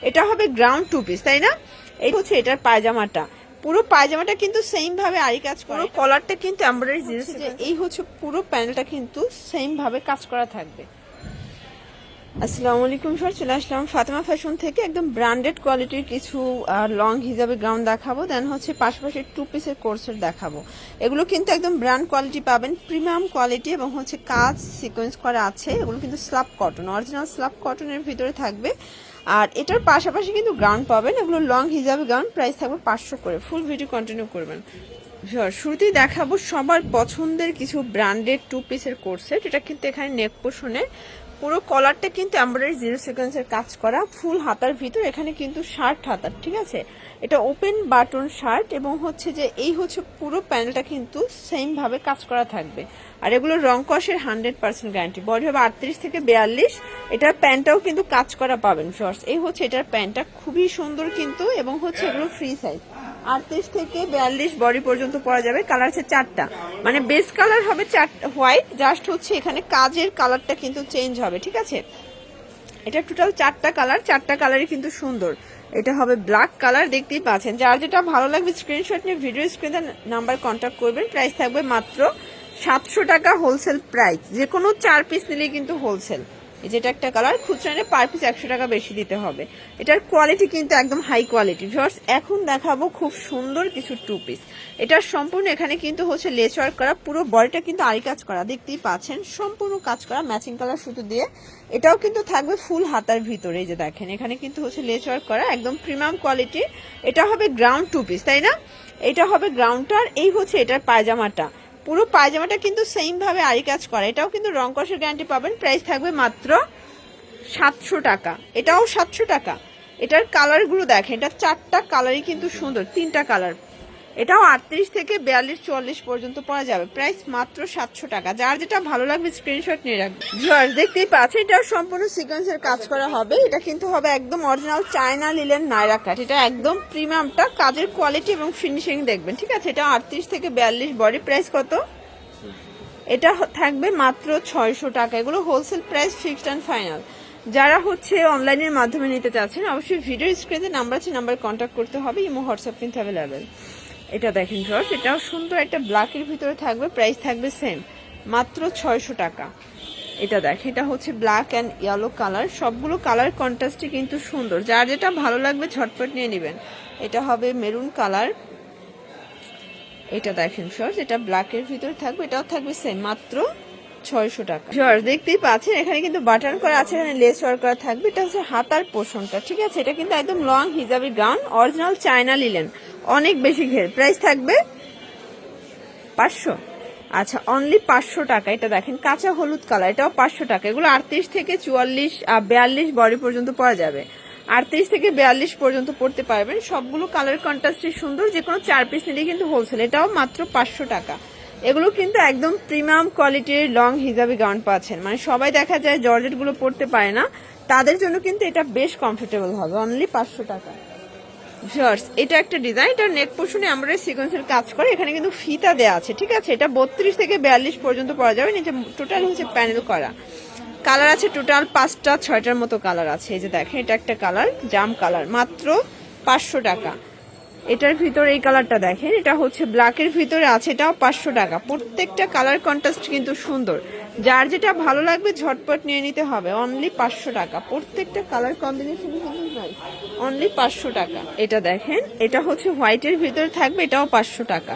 এটা হবে ground 2 piece, তাই না? এই হচ্ছে এটার পায়জামাটা, পুরো পায়জামাটা কিন্তু সেম ভাবে আরি কাজ করা, কলারটা কিন্তু এমব্রয়ডারি জিনিস, যে এই হচ্ছে পুরো প্যানেলটা কিন্তু সেম ভাবে কাজ করা থাকবে। আসসালামু আলাইকুম স্যার, চলে আসলাম ফাতেমা ফ্যাশন থেকে। একদম ব্র্যান্ডেড কোয়ালিটির কিছু লং হিজাবের গাউন দেখাবো, দেন হচ্ছে পাশাপাশি 2 পিসের কোর্সের দেখাবো। এগুলো কিন্তু একদম ব্র্যান্ড কোয়ালিটি পাবেন, প্রিমিয়াম কোয়ালিটি, এবং হচ্ছে কাজ সিকোয়েন্স করা আছে। এগুলো কিন্তু স্ল্যাব কটন, অরিজিনাল স্ল্যাব কটনের ভিতরে থাকবে। আর এটার পাশাপাশি কিন্তু গাউন পাবেন, এগুলো লং হিজাবের গাউন, প্রাইস থাকবে 500 করে। ফুল ভিডিও কন্টিনিউ করবেন। শুরুতেই দেখাবো সবার পছন্দের কিছু ব্র্যান্ডেড 2 পিসের কোর্সেট। এটা কিন্তু এখানে নেক পোর্শনে পুরো কলারটা কিন্তু এমব্রয়ডারি জিরো সিকোয়েন্সের কাজ করা, ফুল হাতার ভিতর। এখানে কিন্তু শার্ট হাতার, ঠিক আছে? এটা ওপেন বাটন শার্ট, এবং হচ্ছে যে এই হচ্ছে পুরো প্যানেলটা কিন্তু সেম ভাবে কাজ করা থাকবে। আর এগুলো রং কষের 100% গ্যারান্টি। বডি হবে 38 থেকে 42। এটার প্যান্টটাও কিন্তু কাজ করা পাবেন শর্টস। এই হচ্ছে এটার প্যান্টটা, খুবই সুন্দর কিন্তু, এবং হচ্ছে এগুলো ফ্রি সাইজ 38 থেকে 42 বডি পর্যন্ত পরা যাবে। কালার আছে 4টা, মানে বেস কালার হবে হোয়াইট, জাস্ট হচ্ছে এখানে কাজের কালারটা কিন্তু চেঞ্জ হবে, ঠিক আছে? এটা টোটাল 4টা কালার, 4টা কালারই কিন্তু সুন্দর। এটা হবে ব্ল্যাক কালার, দেখতেই পাচ্ছেন। যার যেটা ভালো লাগবে স্ক্রিনশট নিয়ে ভিডিও স্ক্রিনে নাম্বার কন্ট্যাক্ট করবেন। প্রাইস থাকবে মাত্র 700 টাকা হোলসেল প্রাইস। যে কোনো 4 পিস নিলেই কিন্তু হোলসেল। যেটা একটা কালার, খুচরা নিলে পার পিস 100 টাকা বেশি দিতে হবে। এটার কোয়ালিটি কিন্তু একদম হাই কোয়ালিটি। ভিউয়ার্স, এখন দেখাবো খুব সুন্দর কিছু 2 পিস। এটার সম্পূর্ণ এখানে কিন্তু হচ্ছে লেস ওয়ার্ক করা, পুরো বডিটা কিন্তু আরি কাজ করা, দেখতেই পাচ্ছেন, সম্পূর্ণ কাজ করা ম্যাচিং কালার সুতো দিয়ে। এটাও কিন্তু থাকবে ফুল হাতার ভিতরে, এই যে দেখেন এখানে কিন্তু হচ্ছে লেস ওয়ার্ক করা, একদম প্রিমিয়াম কোয়ালিটি। এটা হবে গ্রাউন্ড 2 পিস, তাই না? এটা হবে গ্রাউন্ডটার। এই হচ্ছে এটার পায়জামাটা, পুরো পায়জামাটা কিন্তু সেম ভাবে আরি কাজ করা। এটাও কিন্তু রং কষের গ্যারান্টি পাবেন। প্রাইস থাকবে মাত্র 700 টাকা। এটাও 700 টাকা। এটার কালারগুলো দেখেন, এটা 4টা কালারই কিন্তু সুন্দর, 3টা কালার। এটাও 38 থেকে 42 44 পর্যন্ত পাওয়া যাবে। প্রাইস মাত্র 700 টাকা। যার যেটা ভালো লাগবে স্ক্রিনশট নিয়ে রাখবেন। ভিউয়ার্স, দেখতেই পাচ্ছেন, এটা সম্পূর্ণ সিকোয়েন্সের কাজ করা হবে। এটা কিন্তু হবে একদম অরিজিনাল চায়না লিলেন নাইরা কাট। এটা একদম প্রিমিয়ামটা, কাজের কোয়ালিটি এবং ফিনিশিং দেখবেন, ঠিক আছে? এটা 38 থেকে 42 বডি। প্রাইস কত? এটা থাকবে মাত্র 600 টাকা। এগুলো wholesale price, fixed and final. যারা হচ্ছে অনলাইনের মাধ্যমে নিতে চাচ্ছেন, অবশ্যই ভিডিও স্ক্রিনে নাম্বার আছে, নাম্বার কন্ট্যাক্ট করতে হবে। ইমো হোয়াটসঅ্যাপ কিন্তু অ্যাভেলেবেল। এটা দেখেন ভিউয়ার্স, এটাও সুন্দর একটা ব্ল্যাকের ভিতরে থাকবে। প্রাইস থাকবে সেম, মাত্র 600 টাকা। এটা দেখেন, এটা হচ্ছে ব্ল্যাক অ্যান্ড ইয়েলো কালার। সবগুলো কালার কন্ট্রাস্টই কিন্তু সুন্দর। যার যেটা ভালো লাগবে ঝটপট নিয়ে নেবেন। এটা হবে মেরুন কালার। এটা দেখেন ভিউয়ার্স, এটা ব্ল্যাকের ভিতরে থাকবে, এটাও থাকবে সেম, মাত্র 600 টাকা। ভিউয়ার্স, দেখতেই পাচ্ছেন এখানে কিন্তু বাটন করা আছে, এখানে লেস ওয়ার্ক করা থাকবে। এটা হচ্ছে হাতার পোর্শনটা, ঠিক আছে? এটা কিন্তু একদম long hijabi gown, original China linen, অনেক বেশি ঘের। প্রাইস থাকবে 500। আচ্ছা, অনলি 500 টাকা। এটা দেখেন কাঁচা হলুদ কালার, এটাও 500 টাকা। এগুলো 38 থেকে 42 বডি পর্যন্ত পাওয়া যাবে। 38 থেকে 42 পর্যন্ত পড়তে পারবেন। সবগুলো কালার কন্ট্রাস্টই সুন্দর। যে কোনো 4 পিস নিলে কিন্তু হোলসেল। এটাও মাত্র 500 টাকা। এগুলো কিন্তু একদম প্রিমিয়াম কোয়ালিটির লং হিজাবি গাউন পাচ্ছেন। মানে সবাই দেখা যায় জর্জেট গুলো পড়তে পারে না, তাদের জন্য কিন্তু এটা বেশ কমফোর্টেবল হবে। অনলি 500 টাকা। ভিউয়ার্স, এটা একটা ডিজাইন, এটা নেক পোর্শনে এমব্রয়ডারি সিকোয়েন্সের কাজ করে। এখানে কিন্তু ফিতা দেয়া আছে, ঠিক আছে? এটা 32 থেকে 42 পর্যন্ত পরা যাবে। নিচে টোটাল হচ্ছে প্যানেল করা। কালার আছে টোটাল 5টা 6টার মতো কালার আছে। এই যে দেখেন, এটা একটা কালার, জাম কালার, মাত্র 500 টাকা। এটার ভিতরে এই কালারটা দেখেন, এটা হচ্ছে ব্ল্যাকের ভিতরে আছে, এটাও 500 টাকা। প্রত্যেকটা কালার কন্ট্রাস্ট কিন্তু সুন্দর। যার যেটা ভালো লাগবে ঝটপট নিয়ে নিতে হবে। অনলি 500 টাকা। প্রত্যেকটা কালার কম্বিনেশন কিন্তু নাইস। অনলি 500 টাকা। এটা দেখেন, এটা হচ্ছে হোয়াইটের ভিতরে থাকবে, এটাও 500 টাকা।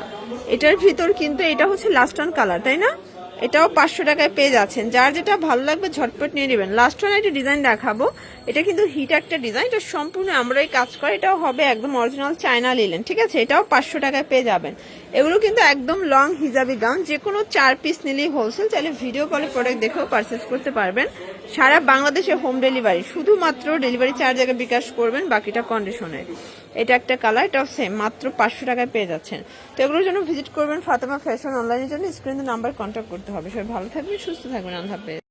এটার ভিতর কিন্তু এটা হচ্ছে লাস্ট অন কালার, তাই না? এটাও 500 টাকায় পেয়ে যাচ্ছেন। যার যেটা ভালো লাগবে ঝটপট নিয়ে নেবেন। লাস্ট ওয়ান একটা ডিজাইন দেখাবো। এটা কিন্তু হিট একটা ডিজাইন, এটা সম্পূর্ণ আমরাই কাজ করে। এটাও হবে একদম অরিজিনাল চায়না লিলেন, ঠিক আছে? এটাও 500 টাকায় পেয়ে যাবেন। এগুলো কিন্তু একদম লং হিজাবি গাউন। যে কোনো 4 পিস নিলেই হোলসেল। চাইলে ভিডিও কলে প্রোডাক্ট দেখেও পারচেস করতে পারবেন। সারা বাংলাদেশে হোম ডেলিভারি, শুধুমাত্র ডেলিভারি চার্জ আগে বিকাশ করবেন, বাকিটা কন্ডিশনে। এটা একটা কালার, এটাও সেম, মাত্র 500 টাকায় পেয়ে যাচ্ছেন। তো এগুলোর জন্য ভিজিট করবেন ফাতেমা ফ্যাশন। অনলাইনের জন্য স্ক্রিনে নাম্বার কন্ট্যাক্ট করতে হবে। সবাই ভালো থাকবেন, সুস্থ থাকবেন। আল্লাহ হাফেজ।